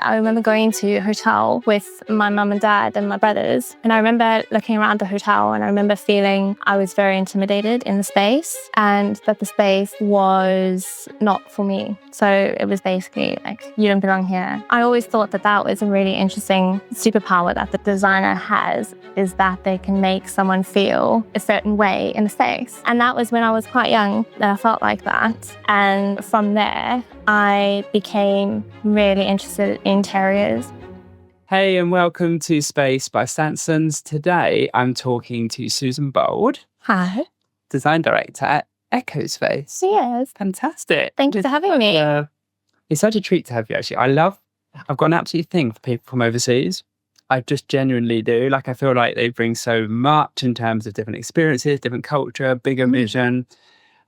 I remember going to a hotel with my mum and dad and my brothers. And I remember looking around the hotel and I remember feeling I was very intimidated in the space and that the space was not for me. So it was basically like, you don't belong here. I always thought that that was a really interesting superpower that the designer has, is that they can make someone feel a certain way in the space. And that was when I was quite young that I felt like that. And from there, I became really interested in interiors. Hey, and welcome to Space by Stansons. Today, I'm talking to Susan Bold. Hi. Design director at Echospace. Yes. Fantastic. Thank you for having me. It's such a treat to have you, actually. I've got an absolute thing for people from overseas. I just genuinely do. Like, I feel like they bring so much in terms of different experiences, different culture, bigger vision.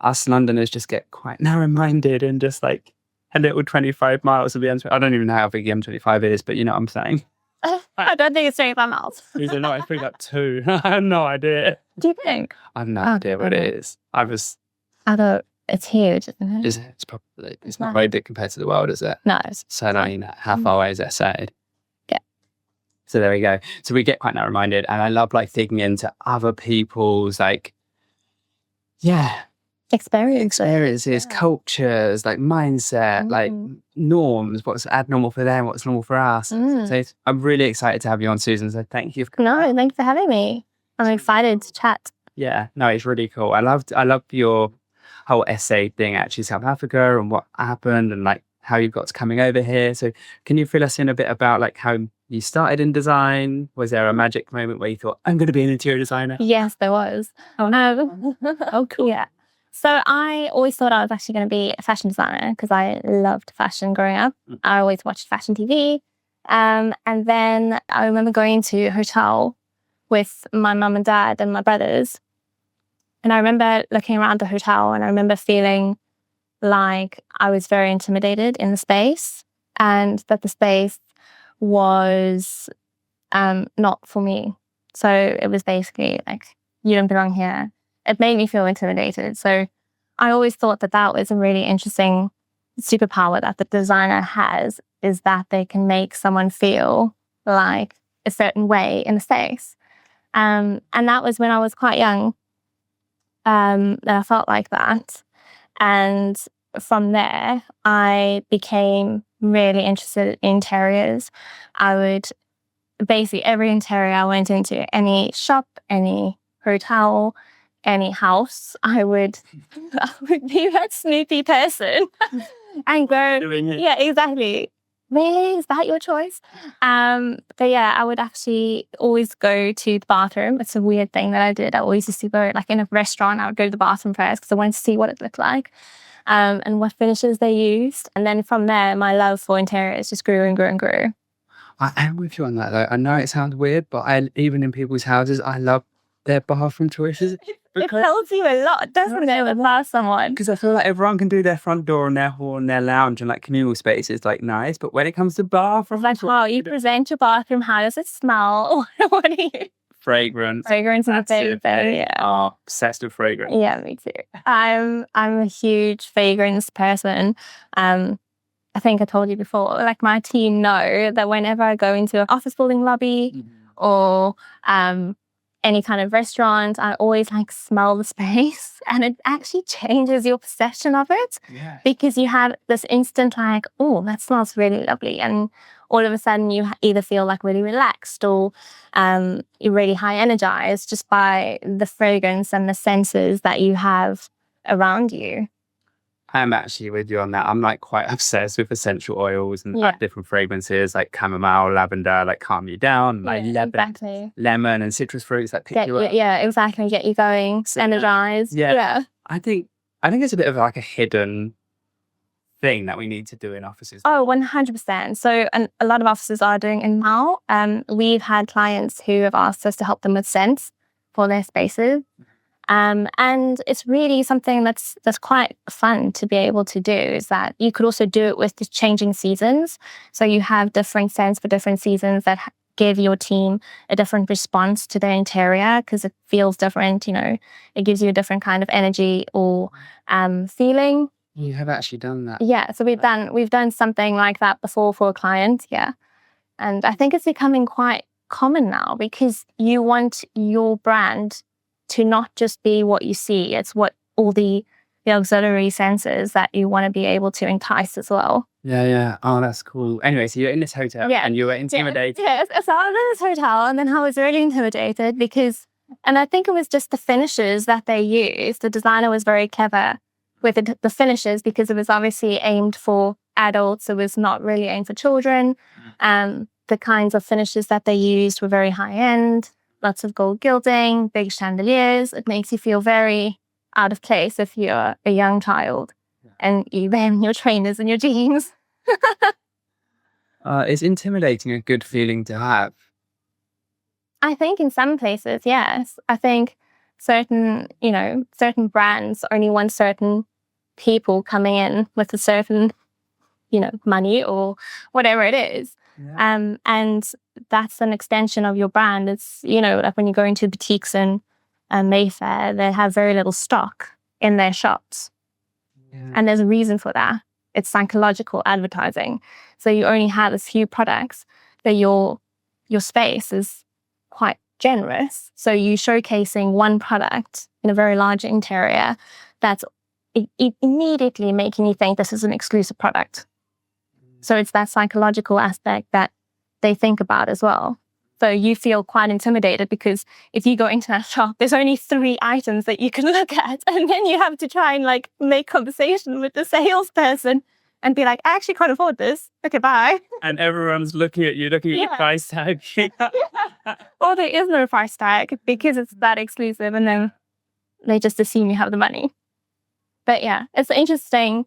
Us Londoners just get quite narrow-minded and just like a little 25 miles of the M25. I don't even know how big the M25 is, but you know what I'm saying. I don't think it's 25 miles. Is it not? It's pretty like 2. I have no idea. Do you think? I have no idea what it is. I thought it's huge, isn't it? It's probably, it's not very big compared to the world, is it? No. So, I mean, how far away is that side? Yeah. So there we go. So we get quite narrow-minded, and I love like digging into other people's experiences, cultures, like mindset, like norms, what's abnormal for them, what's normal for us. So I'm really excited to have you on, Susan. So thank you. Thanks for having me. I'm excited to chat. Yeah, no, it's really cool. I loved your whole essay thing, actually, South Africa and what happened and like how you got to coming over here. So can you fill us in a bit about like how you started in design? Was there a magic moment where you thought, I'm going to be an interior designer? Yes, there was. Oh, cool. Yeah. So I always thought I was actually going to be a fashion designer because I loved fashion growing up. I always watched fashion TV. And then I remember going to a hotel with my mum and dad and my brothers. And I remember looking around the hotel and I remember feeling like I was very intimidated in the space and that the space was not for me. So it was basically like, you don't belong here. It made me feel intimidated. So I always thought that that was a really interesting superpower that the designer has, is that they can make someone feel like a certain way in the space. And that was when I was quite young that I felt like that. And from there, I became really interested in interiors. I would basically, every interior I went into, any shop, any hotel, any house, I would be that snoopy person and go, yeah, exactly. Really? Is that your choice? But yeah, I would actually always go to the bathroom. It's a weird thing that I did. I always used to go, like in a restaurant, I would go to the bathroom first because I wanted to see what it looked like and what finishes they used. And then from there, my love for interiors just grew and grew and grew. I am with you on that, though. I know it sounds weird, but even in people's houses, I love their bathroom choices. It tells you a lot, doesn't it, about someone? Because I feel like everyone can do their front door and their hall and their lounge and like communal spaces, like nice. But when it comes to bathrooms, like how you present your bathroom, how does it smell? What are you? Fragrance. Fragrance is a big thing, yeah. Oh, obsessed with fragrance. Yeah, me too. I'm a huge fragrance person. I think I told you before, like my team know that whenever I go into an office building lobby or any kind of restaurant, I always like smell the space, and it actually changes your perception of it because you have this instant like, oh, that smells really lovely, and all of a sudden you either feel like really relaxed or you're really high energized just by the fragrance and the senses that you have around you. I'm actually with you on that. I'm like quite obsessed with essential oils and different fragrances like chamomile, lavender, like calm you down, like lemon and citrus fruits that pick you up. Yeah, exactly. Get you going, energized. Yeah. I think it's a bit of like a hidden thing that we need to do in offices. Oh, 100%. So a lot of offices are doing it now. We've had clients who have asked us to help them with scents for their spaces. And it's really something that's quite fun to be able to do, is that you could also do it with the changing seasons. So you have different scents for different seasons that give your team a different response to their interior because it feels different, you know, it gives you a different kind of energy or feeling. You have actually done that. Yeah, so we've done something like that before for a client. Yeah, and I think it's becoming quite common now because you want your brand to not just be what you see. It's what all the auxiliary senses that you want to be able to entice as well. Yeah. Oh, that's cool. Anyway, so you're in this hotel and you were intimidated. Yeah. So I was in this hotel and then I was really intimidated because, and I think it was just the finishes that they used. The designer was very clever with the finishes because it was obviously aimed for adults. It was not really aimed for children. The kinds of finishes that they used were very high end, lots of gold gilding, big chandeliers. It makes you feel very out of place if you're a young child and you wearing your trainers and your jeans. Is intimidating a good feeling to have? I think in some places, yes. I think certain brands only want certain people coming in with a certain, money or whatever it is. Yeah. And that's an extension of your brand. It's, like when you go into boutiques in Mayfair, they have very little stock in their shops. Yeah. And there's a reason for that. It's psychological advertising. So you only have a few products, but your space is quite generous. So you're showcasing one product in a very large interior that's immediately making you think this is an exclusive product. So it's that psychological aspect that they think about as well. So you feel quite intimidated because if you go into that shop, there's only 3 items that you can look at. And then you have to try and make conversation with the salesperson and be like, I actually can't afford this. Okay, bye. And everyone's looking at your price tag. Or there is no price tag because it's that exclusive and then they just assume you have the money. But yeah, it's interesting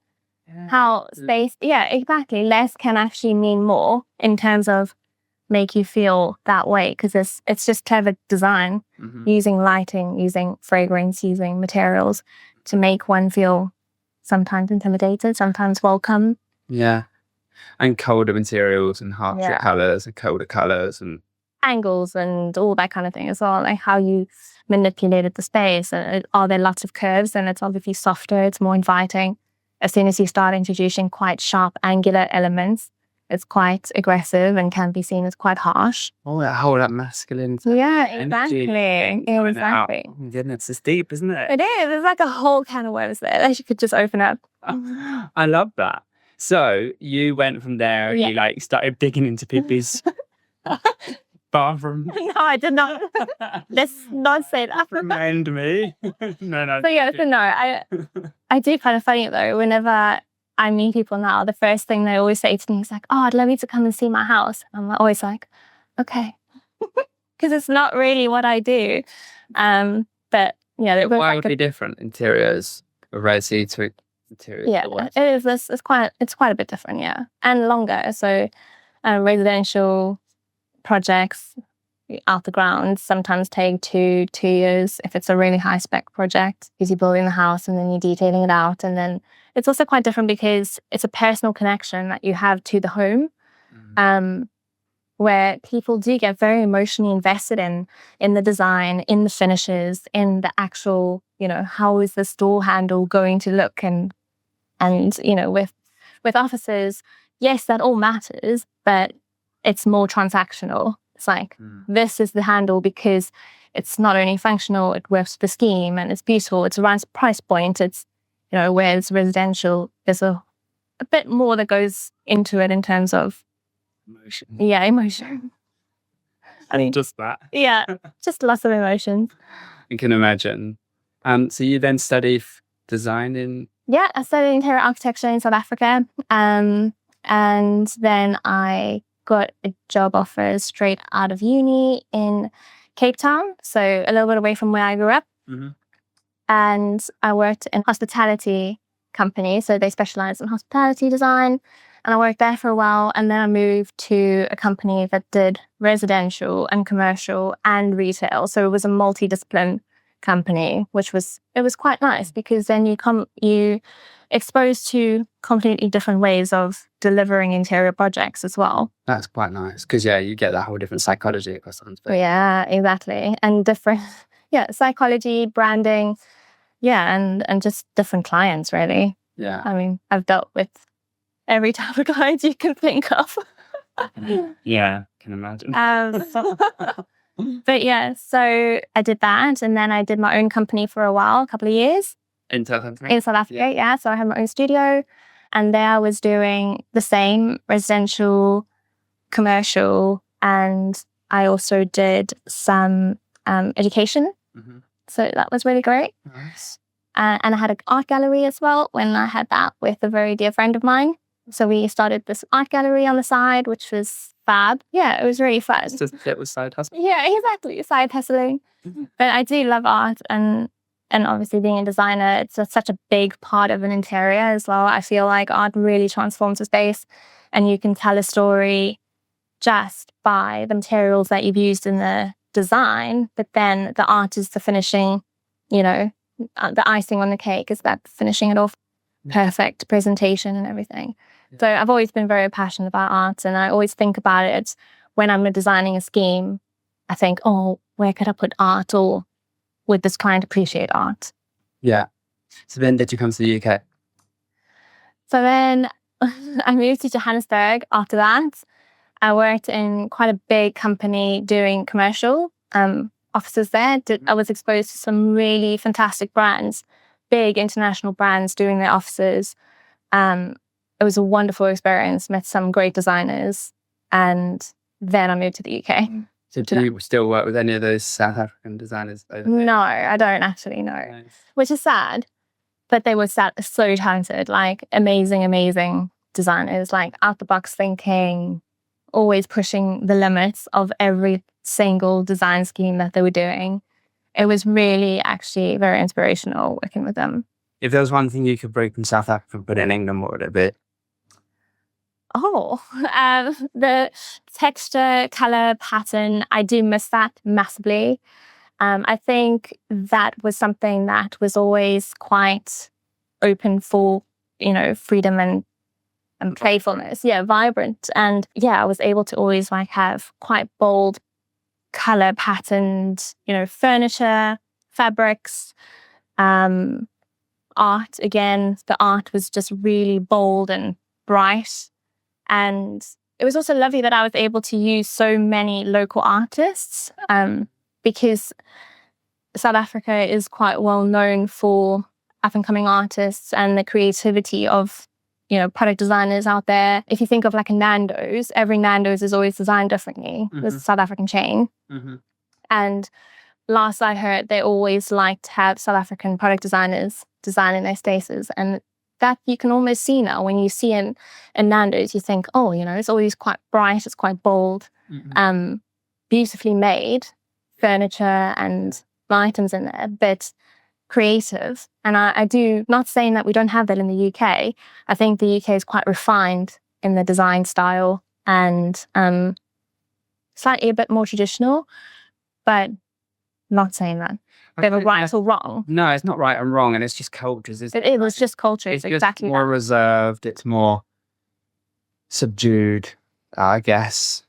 how space, exactly. Less can actually mean more in terms of make you feel that way because it's just clever design, using lighting, using fragrance, using materials to make one feel sometimes intimidated, sometimes welcome. Yeah. And colder materials and harsher colours and colder colours and angles and all that kind of thing as well, like how you manipulated the space. Are there lots of curves? And it's obviously softer, it's more inviting. As soon as you start introducing quite sharp angular elements, it's quite aggressive and can be seen as quite harsh. Oh, that masculine. Yeah, exactly. Exactly. Goodness, it's deep, isn't it? It is. There's like a whole can of worms there that you could just open up. I love that. So you went from there, you started digging into Pippi's bathroom. No, I did not. Let's not say that. Remind me. No. So I do find it funny though, whenever I meet people now, the first thing they always say to me is like, oh, I'd love you to come and see my house. I'm always like, okay. Because it's not really what I do. But yeah. Wildly different interiors, resi to interiors. Yeah, it is. It's quite a bit different, yeah. And longer. So residential projects out the ground sometimes take 2 years if it's a really high spec project because you're building the house and then you're detailing it out. And then it's also quite different because it's a personal connection that you have to the home, where people do get very emotionally invested in the design, in the finishes, in the actual, how is this door handle going to look? And with offices, yes, that all matters, but it's more transactional. It's like, this is the handle because it's not only functional, it works for the scheme and it's beautiful. It's around price point. It's, whereas residential, there's a bit more that goes into it in terms of emotion. Yeah, emotion. I mean, just that. Yeah, just lots of emotions. I can imagine. So you then studied design in? Yeah, I studied interior architecture in South Africa. And then I got a job offer straight out of uni in Cape Town, so a little bit away from where I grew up. And I worked in hospitality company, so they specialize in hospitality design, and I worked there for a while. And then I moved to a company that did residential and commercial and retail, so it was a multidiscipline company, which was quite nice because then you exposed to completely different ways of delivering interior projects as well. That's quite nice because you get that whole different psychology across the space. Yeah, exactly. And different psychology, branding, and just different clients really. Yeah. I mean, I've dealt with every type of client you can think of. Yeah, can imagine. But yeah, so I did that, and then I did my own company for a while, a couple of years. In South Africa? In South Africa, yeah. So I had my own studio, and there I was doing the same residential, commercial, and I also did some education. Mm-hmm. So that was really great. Nice. And I had an art gallery as well when I had that with a very dear friend of mine. So we started this art gallery on the side, which was fab. Yeah, it was really fun. It's just it was side hustle. Yeah, exactly. Side hustling. But I do love art, and obviously being a designer, it's such a big part of an interior as well. I feel like art really transforms a space, and you can tell a story just by the materials that you've used in the design, but then the art is the finishing, the icing on the cake is that finishing it off, perfect presentation and everything. Yeah. So I've always been very passionate about art, and I always think about it when I'm designing a scheme. I think, oh, where could I put art, or would this client appreciate art? Yeah. So then did you come to the UK? So then I moved to Johannesburg after that. I worked in quite a big company doing commercial offices there. I was exposed to some really fantastic brands, big international brands doing their offices. It was a wonderful experience, met some great designers, and then I moved to the UK. So do you still work with any of those South African designers over there? No, I don't actually know, nice. Which is sad, but they were so talented, like amazing designers, like out the box thinking, always pushing the limits of every single design scheme that they were doing. It was really actually very inspirational working with them. If there was one thing you could bring from South Africa but in England, what would it be? Oh, the texture, color, pattern. I do miss that massively. I think that was something that was always quite open for, freedom and playfulness. Yeah, vibrant. And yeah, I was able to always have quite bold color patterned, furniture, fabrics, art. Again, the art was just really bold and bright. And it was also lovely that I was able to use so many local artists, because South Africa is quite well known for up-and-coming artists and the creativity of, product designers out there. If you think of like a Nando's, every Nando's is always designed differently. Mm-hmm. It's a South African chain. Mm-hmm. And last I heard, they always like to have South African product designers designing their spaces. And that you can almost see now. When you see in Nando's, you think, oh, it's always quite bright, it's quite bold, mm-hmm. Beautifully made furniture and items in there, but creative. And I do, not saying that we don't have that in the UK. I think the UK is quite refined in the design style and slightly a bit more traditional, but not saying that they were right or wrong. No, it's not right and wrong, and it's just cultures. It was just culture. It's exactly just more that. Reserved. It's more subdued, I guess.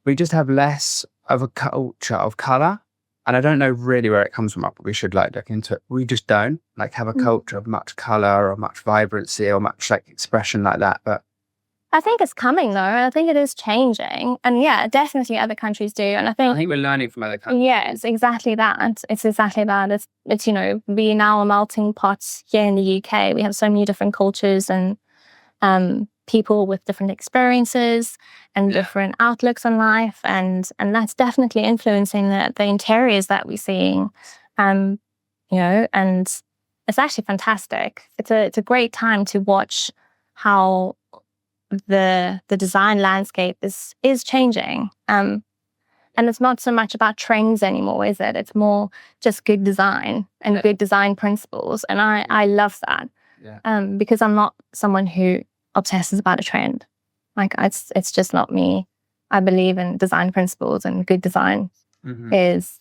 We just have less of a culture of colour, and I don't know really where it comes from, but we should look into it. We just don't have a culture of much colour or much vibrancy or much expression like that. But I think it's coming though. I think it is changing. And yeah, definitely other countries do. And I think we're learning from other countries. Yeah, it's exactly that. It's we now are melting pots here in the UK. We have so many different cultures and people with different experiences and different outlooks on life. And that's definitely influencing the interiors that we're seeing. And it's actually fantastic. It's a great time to watch how the design landscape is changing. And it's not so much about trends anymore, is it? It's more just good design and good design principles. And I love that. Yeah. Because I'm not someone who obsesses about a trend. It's just not me. I believe in design principles, and good design is,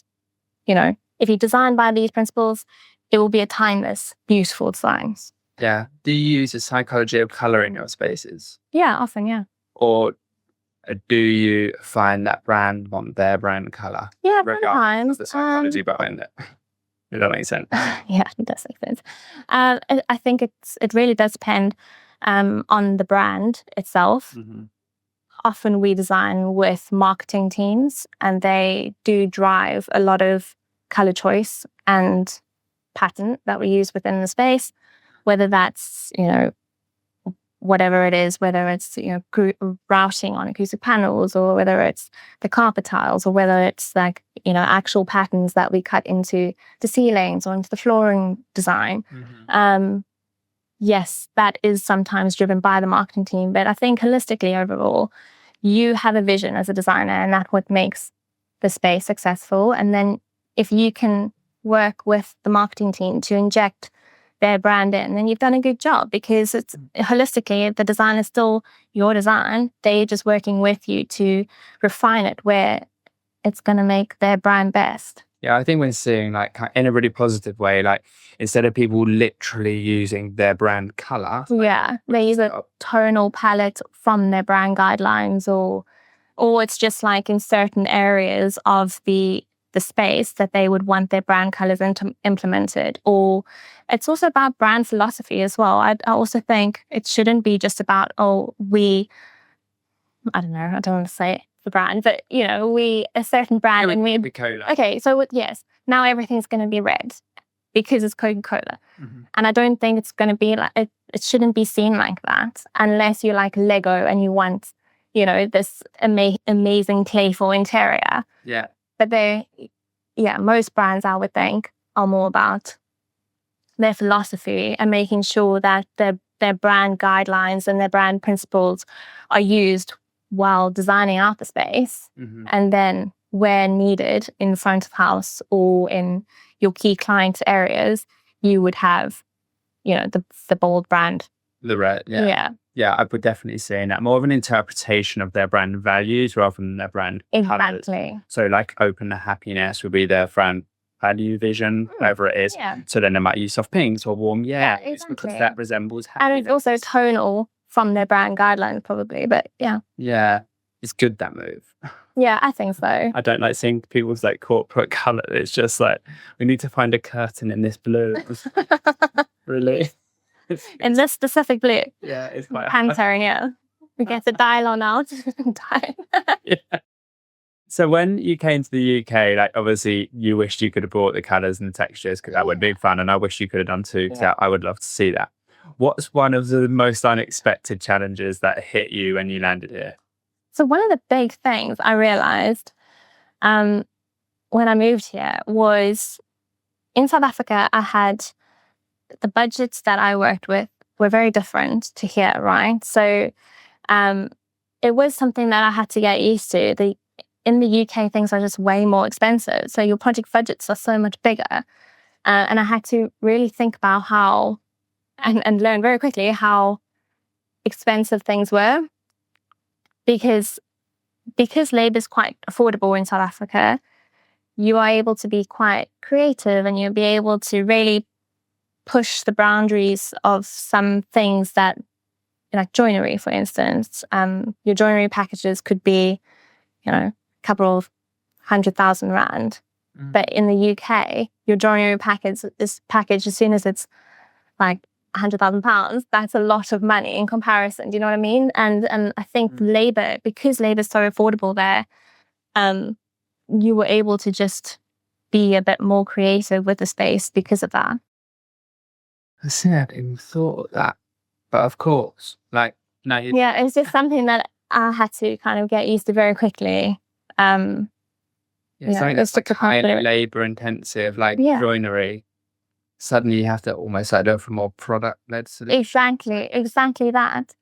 if you design by these principles, it will be a timeless, beautiful design. Yeah. Do you use the psychology of colour in your spaces? Yeah, often, yeah. Or do you find that brand want their brand colour? Yeah, sometimes. The psychology behind it. If that makes sense. Yeah, it does make sense. I think it really does depend on the brand itself. Often we design with marketing teams, and they do drive a lot of color choice and pattern that we use within the space, whether that's, whatever it is, whether it's, routing on acoustic panels, or whether it's the carpet tiles, or whether it's like, actual patterns that we cut into the ceilings or into the flooring design. Yes, that is sometimes driven by the marketing team, but I think holistically overall, you have a vision as a designer, and that's what makes the space successful. And then if you can work with the marketing team to inject their brand in, then you've done a good job, because it's holistically, the design is still your design. They're just working with you to refine it where it's going to make their brand best. Yeah, I think we're seeing, like, in a really positive way, like, instead of people literally using their brand color, they use a tonal palette from their brand guidelines, or it's just like in certain areas of the space that they would want their brand colors implemented. Or it's also about brand philosophy as well. I also think it shouldn't be just about, I don't know, I don't want to say the brand, but we a certain brand, and we Coca-Cola. Okay, so yes, now everything's going to be red because it's Coca-Cola, and I don't think it's going to be like it shouldn't be seen like that, unless you like Lego and you want this amazing playful interior. Yeah, but most brands, I would think, are more about their philosophy and making sure that their brand guidelines and their brand principles are used while designing out the space. And then where needed in front of house or in your key client areas, you would have, the bold brand. The red, yeah. Yeah, I would definitely say that. More of an interpretation of their brand values rather than their brand colors. Exactly. So like open happiness would be their brand value vision, whatever it is. Yeah. So then they might use soft pinks or warm exactly. because that resembles happiness. And it's also tonal from their brand guidelines probably, but yeah. Yeah, it's good, that move. Yeah, I think so. I don't like seeing people's like corporate colour. It's just like, we need to find a curtain in this blue. Really? In this specific blue. Yeah, it's quite Pantone, yeah. We get the dial on out. Yeah. So when you came to the UK, like obviously you wished you could have brought the colours and the textures, because that would be fun, and I wish you could have done too, because I would love to see that. What's one of the most unexpected challenges that hit you when you landed here? So one of the big things I realised when I moved here was, in South Africa, I had the budgets that I worked with were very different to here, right? So it was something that I had to get used to. In the UK, things are just way more expensive. So your project budgets are so much bigger. And I had to really think about how, and learn very quickly how expensive things were. Because labour is quite affordable in South Africa, you are able to be quite creative, and you'll be able to really push the boundaries of some things that, like joinery, for instance. Your joinery packages could be, a couple of 100,000 rand. But in the UK, your joinery package is packaged as soon as it's like £100,000. That's a lot of money in comparison. Do you know what I mean? And I think labour, because labour is so affordable there, you were able to just be a bit more creative with the space because of that. I see, I hadn't even thought of that. But of course, like, no. Yeah, it's just something that I had to kind of get used to very quickly. Something that's like highly labour intensive, like joinery. Suddenly you have to almost like go for more product-led solutions. Exactly that.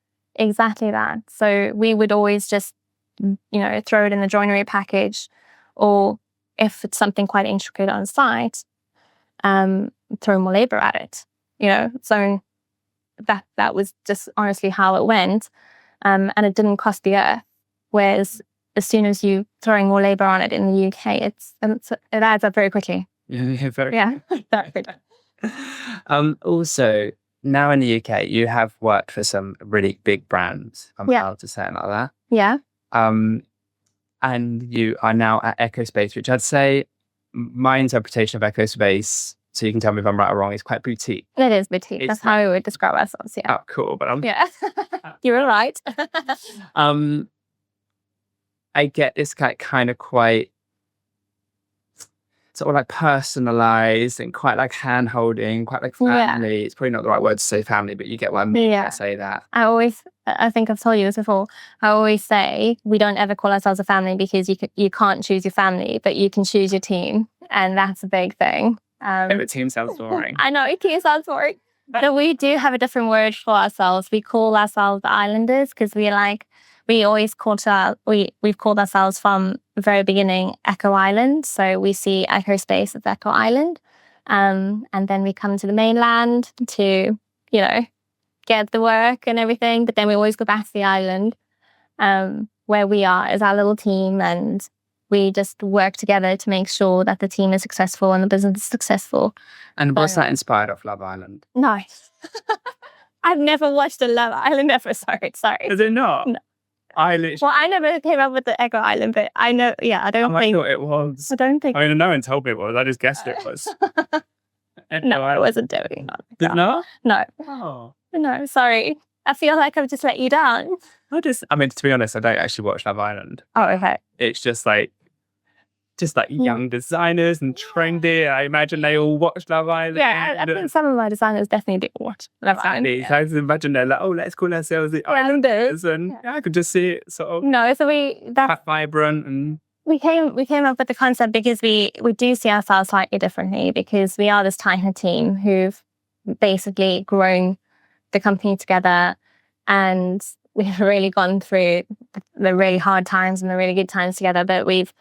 So we would always just, throw it in the joinery package, or if it's something quite intricate on site, throw more labour at it. So that was just honestly how it went, and it didn't cost the earth. Whereas as soon as you throwing more labour on it in the UK, it adds up very quickly. Very quickly. Also, now in the UK, you have worked for some really big brands. I'm proud to say it like that. Yeah. And you are now at Echospace, which I'd say my interpretation of Echospace so you can tell me if I'm right or wrong, it's quite boutique. It is boutique. That's how we would describe ourselves. Yeah. Oh, cool. But You were right. I get this kind of quite sort of like personalized and quite like hand holding, quite like family. It's probably not the right word to say family, but you get what I mean when I say that. I think I've told you this before. I always say we don't ever call ourselves a family because you can't choose your family, but you can choose your team, and that's a big thing. But team sounds boring. I know, team sounds boring. But we do have a different word for ourselves. We call ourselves the Islanders because we've called ourselves from the very beginning Echo Island. So we see Echospace as Echo Island. And then we come to the mainland to, get the work and everything. But then we always go back to the island where we are as our little team. And we just work together to make sure that the team is successful and the business is successful. And was that inspired off Love Island? No. I've never watched a Love Island episode. Sorry. Is it not? No. I never came up with the Echo Island, but I know, I thought it was. I don't think. I mean, no one told me it was. I just guessed it was. No, I wasn't doing it. Did not? No. Oh. No, sorry. I feel like I've just let you down. To be honest, I don't actually watch Love Island. Oh, okay. It's just like young designers and trendy. I imagine they all watch Love Island. Yeah, I think some of my designers definitely do watch Love Island. Yeah. I imagine they're like, let's call ourselves the Islanders. And I could just see it sort of quite vibrant. And we came up with the concept because we do see ourselves slightly differently, because we are this tiny team who've basically grown the company together, and we've really gone through the really hard times and the really good times together, but we've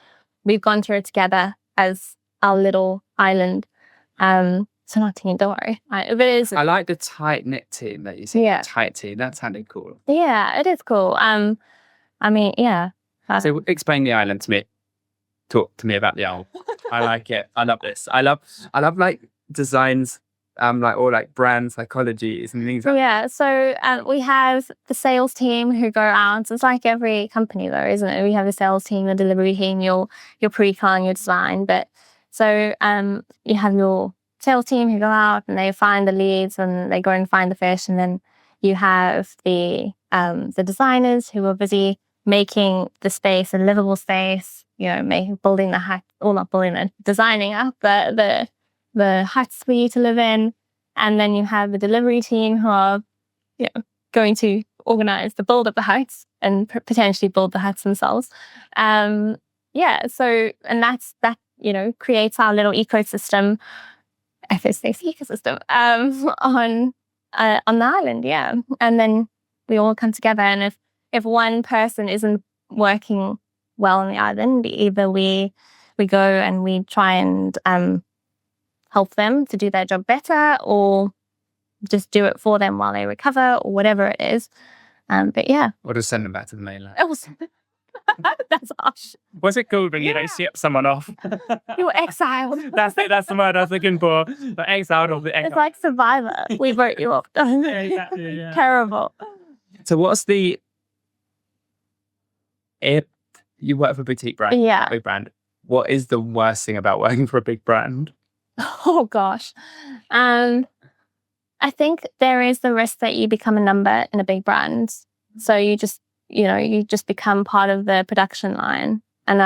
gone through it together as our little island. So not team, don't worry. But it is. I like the tight-knit team that you said. Yeah. Tight team. That sounded cool. Yeah, it is cool. I mean, yeah. So explain the island to me. Talk to me about the owl. I like it. I love this. I love like designs, like brand psychologies and things like that. Yeah, so we have the sales team who go out. It's like every company though, isn't it? We have a sales team, the delivery team, your pre-con, your design. But so you have your sales team who go out and they find the leads and they go and find the fish. And then you have the designers who are busy making the space a livable space, building the hut, or not building it, designing up the huts for you to live in. And then you have the delivery team who are going to organize the build of the huts and potentially build the huts themselves. And that creates our little ecosystem, Echospace ecosystem, on the island. Yeah. And then we all come together, and if one person isn't working well on the island, either we go and we try and help them to do their job better, or just do it for them while they recover, or whatever it is. But yeah. Or just send them back to the mainland. That's harsh. What's it called when you ship someone off? You're exiled. That's the word I was looking for. The exiled or the exiled. It's like Survivor. We wrote you off. Yeah, exactly. Yeah. Terrible. So if you work for a boutique brand, a big brand, what is the worst thing about working for a big brand? Oh gosh. I think there is the risk that you become a number in a big brand. So you just become part of the production line. And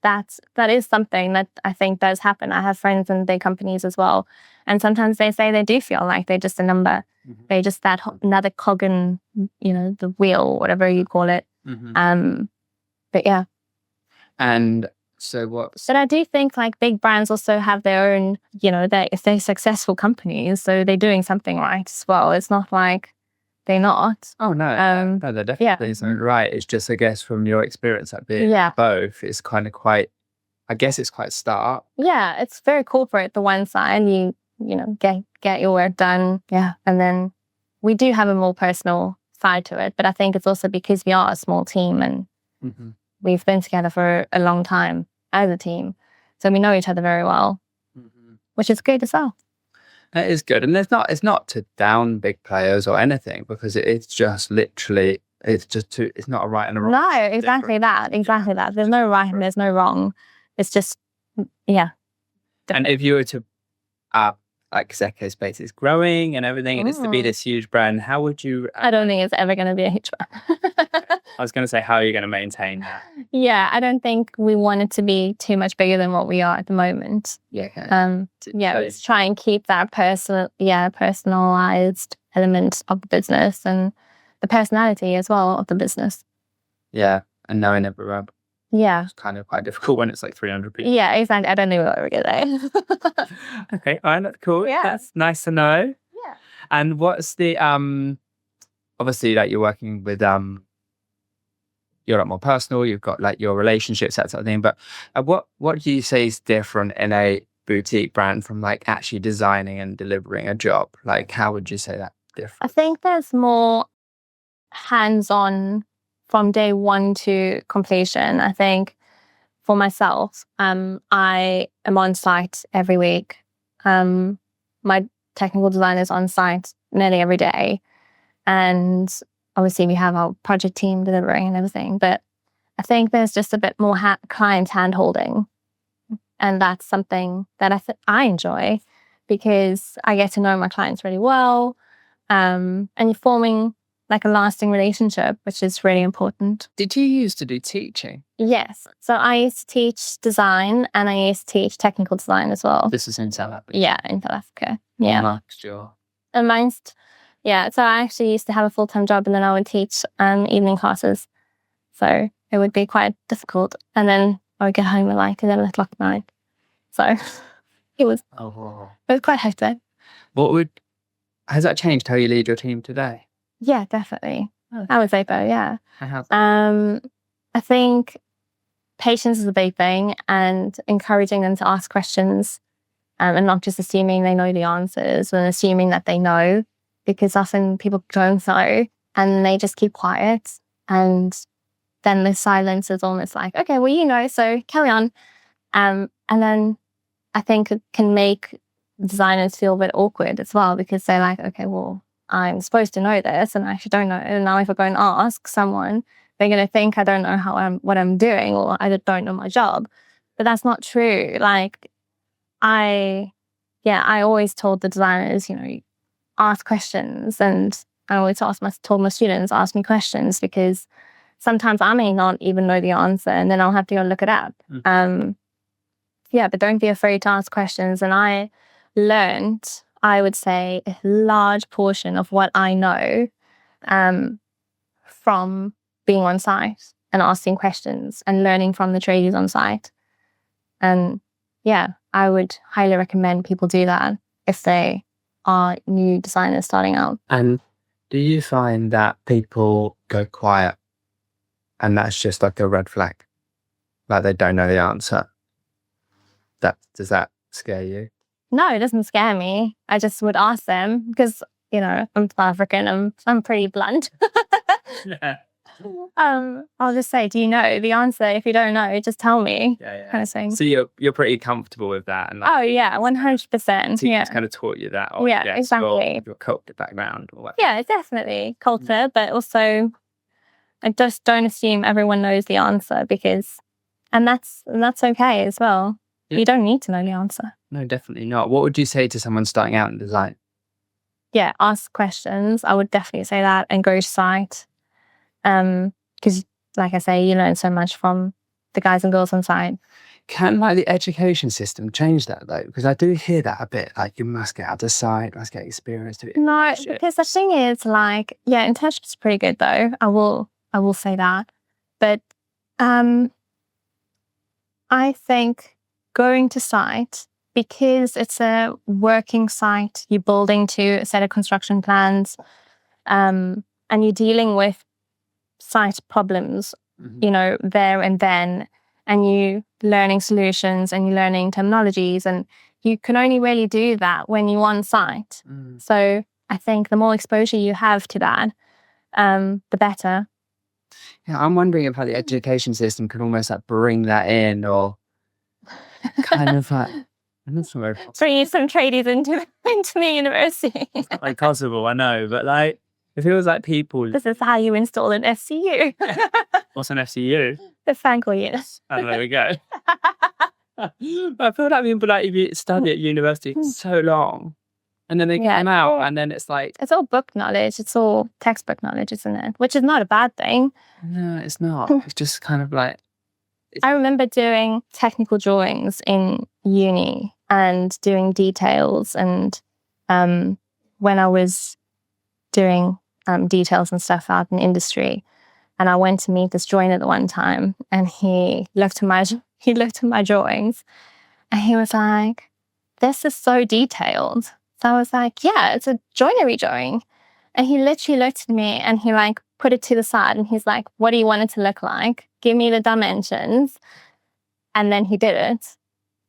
that is something that I think does happen. I have friends in big companies as well. And sometimes they say they do feel like they're just a number. Mm-hmm. They're just another cog in, the wheel, whatever you call it. Mm-hmm. But yeah. And so what? But I do think like big brands also have their own, if they're successful companies, so they're doing something right as well. It's not like they're not. Oh no, no, they're definitely something right. It's just, I guess, from your experience at being both, it's kind of quite. I guess it's quite startup. Yeah, it's very corporate. The one side, you get your work done. Yeah, and then we do have a more personal side to it. But I think it's also because we are a small team and we've been together for a long time as a team, so we know each other very well, which is good as well. It is good, and it's not to down big players or anything, because it's just literally it's not a right and a wrong. No, exactly that. There's no right and there's no wrong. It's just And if you were to, like Echospace is growing and everything, and it's to be this huge brand. How would you? I don't think it's ever going to be a huge brand. I was going to say, how are you going to maintain that? Yeah, I don't think we want it to be too much bigger than what we are at the moment. Yeah. Let's try and keep that personalized element of the business and the personality as well of the business. Yeah, and knowing everyone. Yeah. It's kind of quite difficult when it's like 300 people. Yeah, exactly. I don't know what we're going to say. Okay, all right, that's cool. Yeah. That's nice to know. Yeah. And what's the, obviously, like you're working with, you're a lot more personal, you've got like your relationships, that sort of thing. But what do you say is different in a boutique brand from like actually designing and delivering a job? Like, how would you say that different? I think there's more hands-on from day one to completion. I think for myself, I am on site every week. My technical design is on site nearly every day. And obviously we have our project team delivering and everything. But I think there's just a bit more client hand-holding. And that's something that I enjoy because I get to know my clients really well. And you're forming like a lasting relationship, which is really important. Did you used to do teaching? Yes. So I used to teach design and I used to teach technical design as well. This is in South Africa? Yeah, in South Africa. Yeah. Sure. And mine's, yeah. So I actually used to have a full-time job and then I would teach evening classes. So it would be quite difficult. And then I would get home at like 11 o'clock at night. So it was quite hectic. Has that changed how you lead your team today? Yeah, definitely. I would say so, yeah. How's I think patience is a big thing and encouraging them to ask questions and not just assuming they know the answers and assuming that they know, because often people don't know and they just keep quiet and then the silence is almost like, okay, well, you know, so carry on. And then I think it can make designers feel a bit awkward as well because they're like, okay, well, I'm supposed to know this and I actually don't know. And now if I go and ask someone, they're going to think I don't know what I'm doing or I don't know my job. But that's not true. Like I always told the designers, you know, ask questions. And I always told my students, ask me questions because sometimes I may not even know the answer and then I'll have to go look it up. But don't be afraid to ask questions. And I learned, I would say, a large portion of what I know from being on site and asking questions and learning from the tradies on site. And yeah, I would highly recommend people do that if they are new designers starting out. And do you find that people go quiet and that's just like a red flag? Like they don't know the answer? Does that scare you? No, it doesn't scare me. I just would ask them because, you know, I'm South African. I'm pretty blunt. Yeah. I'll just say, do you know the answer? If you don't know, just tell me. Yeah. Kind of thing. So you're pretty comfortable with that, and like, oh yeah, 100%. Yeah, kind of taught you that. Or, yeah, exactly. Your culture background, or whatever. Yeah, definitely culture, but also, I just don't assume everyone knows the answer because, and that's okay as well. Yeah. You don't need to know the answer. No, definitely not. What would you say to someone starting out in design? Yeah, ask questions. I would definitely say that, and go to site. Because, like I say, you learn so much from the guys and girls on site. Can like the education system change that though? Because I do hear that a bit. Like you must get out of site, must get experience to it. No, because the thing is, like, yeah, internship's pretty good though. I will say that, but I think going to site, because it's a working site, you're building to a set of construction plans, and you're dealing with site problems, you know, there and then, and you learning solutions and you're learning terminologies, and you can only really do that when you're on site. So I think the more exposure you have to that, the better. Yeah, I'm wondering if how the education system could almost like bring that in, or kind of like bring some tradies into the university. It's not like possible, I know, but like it feels like people. This is how you install an FCU. What's an FCU? The fan call unit. Oh, there we go. I feel like people like if you study at university for so long and then they come out and then it's like it's all book knowledge. It's all textbook knowledge, isn't it? Which is not a bad thing. no, it's not. It's just kind of like I remember doing technical drawings in uni and doing details. And when I was doing details and stuff out in industry, and I went to meet this joiner the one time, and he looked at my drawings, and he was like, "This is so detailed." So I was like, "Yeah, it's a joinery drawing." And he literally looked at me and he like put it to the side and he's like, "What do you want it to look like? Give me the dimensions." And then he did it.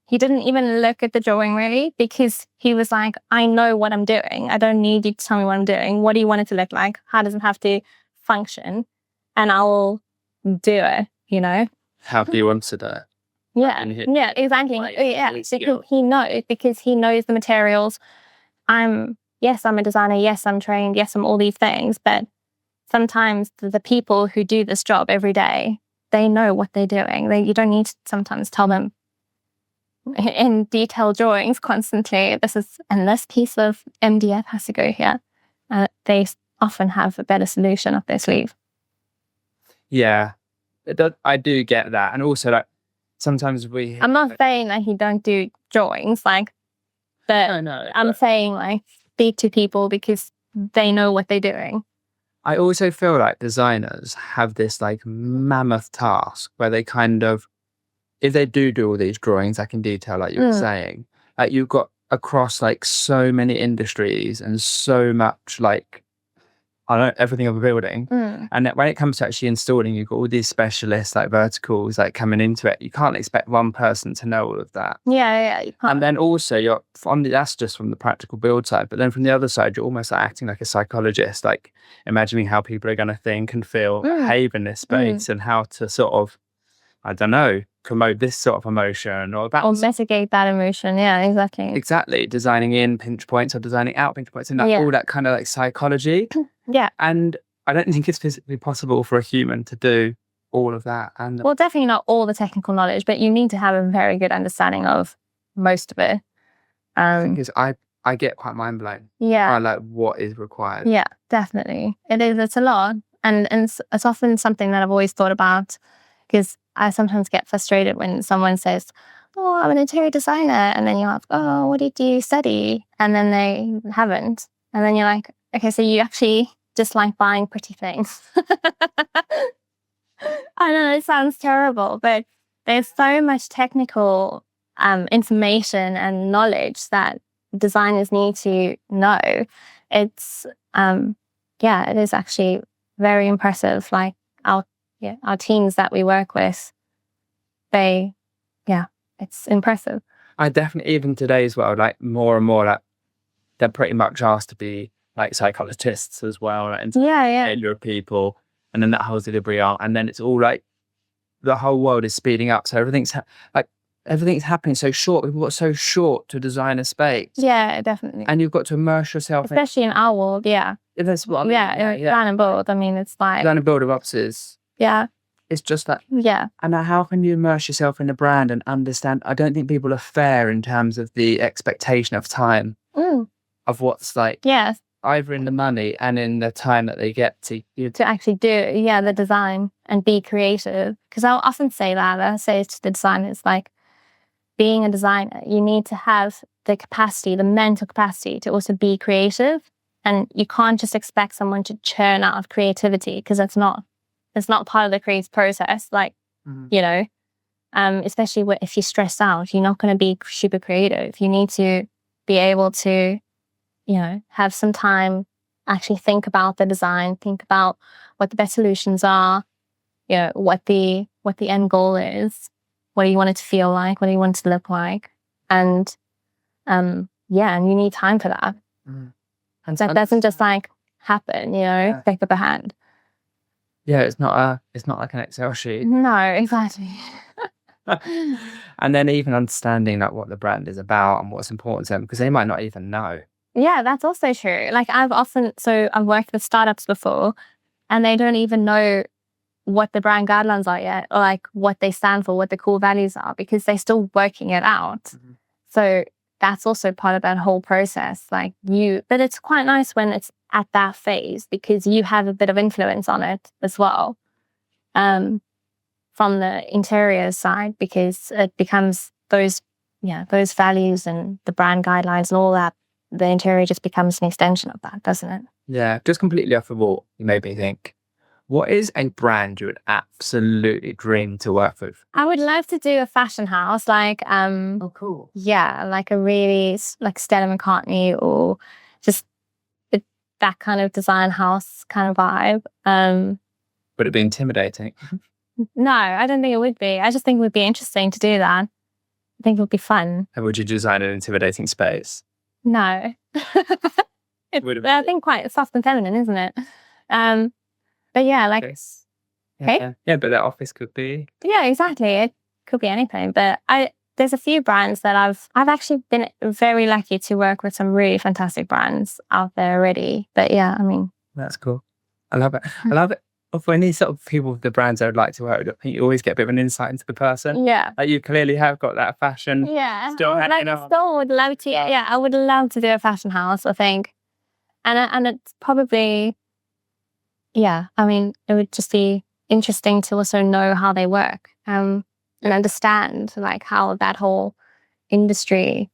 He didn't even look at the drawing really, because he was like, "I know what I'm doing. I don't need you to tell me what I'm doing. What do you want it to look like? How does it have to function? And I will do it, you know?" how do you want to do it? Yeah, yeah, exactly. So he knows, because he knows the materials. Yes, I'm a designer. Yes, I'm trained. Yes, I'm all these things. But sometimes the people who do this job every day, they know what they're doing. You don't need to sometimes tell them in detailed drawings constantly, this piece of MDF has to go here. They often have a better solution up their sleeve. Yeah, I do get that. And also, like, sometimes I'm not saying that he don't do drawings, like, but no, I'm saying, like, speak to people because they know what they're doing. I also feel like designers have this like mammoth task where they kind of, if they do all these drawings like in detail, like you were saying, like you've got across like so many industries and so much like, I don't know, everything of a building. And that when it comes to actually installing, you've got all these specialists like verticals like coming into it. You can't expect one person to know all of that. Yeah. You can't. And then also that's just from the practical build side. But then from the other side, you're almost like acting like a psychologist, like imagining how people are going to think and feel, behave in this space and how to sort of, I don't know, promote this sort of emotion or mitigate that emotion. Yeah, exactly. Exactly. Designing in pinch points or designing out pinch points and all that kind of like psychology. Yeah. And I don't think it's physically possible for a human to do all of that. And well, definitely not all the technical knowledge, but you need to have a very good understanding of most of it. The thing is, I get quite mind blown. Yeah. I like what is required. Yeah, definitely. It is. It's a lot. And it's often something that I've always thought about, because I sometimes get frustrated when someone says, "Oh, I'm an interior designer." And then you're like, "Oh, what did you study?" And then they haven't. And then you're like, "Okay, so you actually just like buying pretty things." I know it sounds terrible, but there's so much technical information and knowledge that designers need to know. It's, it is actually very impressive. Like our teams that we work with, it's impressive. I definitely, even today as well, like more and more, like they're pretty much asked to be like psychologists as well, right? And behavior of people, and then that whole delivery art, and then it's all like the whole world is speeding up, so everything's happening so short. We've got so short to design a space. Yeah, definitely. And you've got to immerse yourself, especially in our world. Yeah, that's what I mean. Design and build. I mean, it's like design and build of offices. Yeah. It's just that. Yeah. And how can you immerse yourself in the brand and understand? I don't think people are fair in terms of the expectation of time of what's like. Yes. Either in the money and in the time that they get to actually do the design and be creative. Because I'll often say that. I say to the designers, like, being a designer, you need to have the capacity, the mental capacity to also be creative. And you can't just expect someone to churn out creativity, because it's not part of the creative process. Like, especially if you're stressed out, you're not going to be super creative. You need to be able to, have some time, actually think about the design, think about what the best solutions are, what the end goal is, what do you want it to feel like, what do you want it to look like, and and you need time for that. And that doesn't just like happen, pick up a hand. Yeah, it's not like an Excel sheet. No, exactly. And then even understanding like what the brand is about and what's important to them, because they might not even know. Yeah, that's also true. Like I've worked with startups before, and they don't even know what the brand guidelines are yet, or like what they stand for, what the core values are, because they're still working it out. So that's also part of that whole process. But it's quite nice when it's at that phase, because you have a bit of influence on it as well, from the interior side, because it becomes those values and the brand guidelines and all that. The interior just becomes an extension of that, doesn't it? Yeah, just completely off the wall, you made me think, what is a brand you would absolutely dream to work with? I would love to do a fashion house, like Oh, cool. yeah, like a really like Stella McCartney, or just that kind of design house kind of vibe. Would it be intimidating? No, I don't think it would be. I just think it would be interesting to do that. I think it would be fun. And would you design an intimidating space? No. I think quite soft and feminine, isn't it? But yeah, like yeah, but that office could be. Yeah, exactly. It could be anything. But there's a few brands that I've actually been very lucky to work with, some really fantastic brands out there already. But yeah, I mean, that's cool. I love it. I love it. Of any sort of people with the brands I would like to work with, I think you always get a bit of an insight into the person. Yeah. Like you clearly have got that fashion. Yeah. Still hanging on. Still would love to. Yeah, I would love to do a fashion house, I think. And it's probably, yeah, I mean, it would just be interesting to also know how they work, and understand like how that whole industry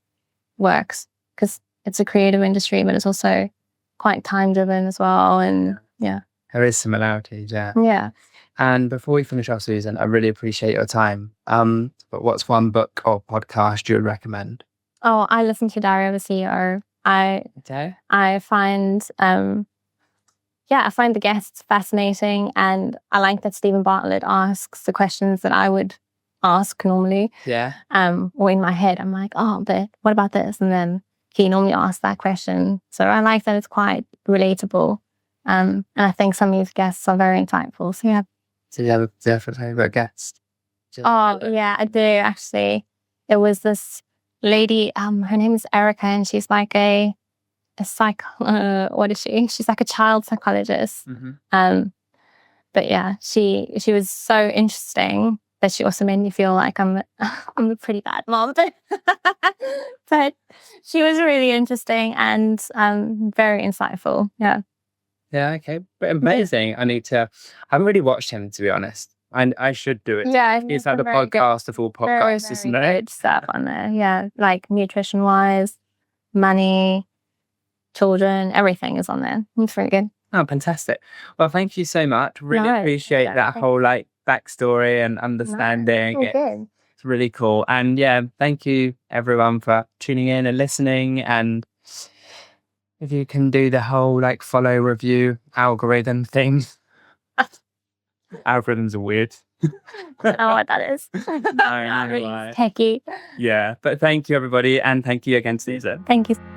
works, because it's a creative industry, but it's also quite time driven as well. And yeah, there is similarities. Yeah. And before we finish off, Susan, I really appreciate your time. But what's one book or podcast you would recommend? Oh, I listen to Diary of a CEO. I find I find the guests fascinating, and I like that Stephen Bartlett asks the questions that I would ask normally. Yeah. Or in my head, I'm like, oh, but what about this? And then he normally asks that question. So I like that it's quite relatable. And I think some of these guests are very insightful. So yeah. So you have a favorite guest? Yeah, I do actually. It was this lady, her name is Erica, and she's like what is she? She's like a child psychologist. But yeah, she was so interesting that she also made me feel like I'm a pretty bad mom. But she was really interesting and very insightful. Yeah. Yeah, okay. But amazing. Yeah. I haven't really watched him, to be honest. I should do it. Yeah. He's like the podcast of all podcasts, isn't it? Good stuff on there. Yeah. Like nutrition wise, money, children, everything is on there. It's really good. Oh, fantastic. Well, thank you so much. Really appreciate that whole like backstory and understanding. Good. It's really cool. And yeah, thank you everyone for tuning in and listening. And if you can do the whole like follow, review, algorithm thing. Algorithms are weird. I don't know what that is. No, really techie. Yeah, but thank you everybody, and thank you again, Susan. Thank you.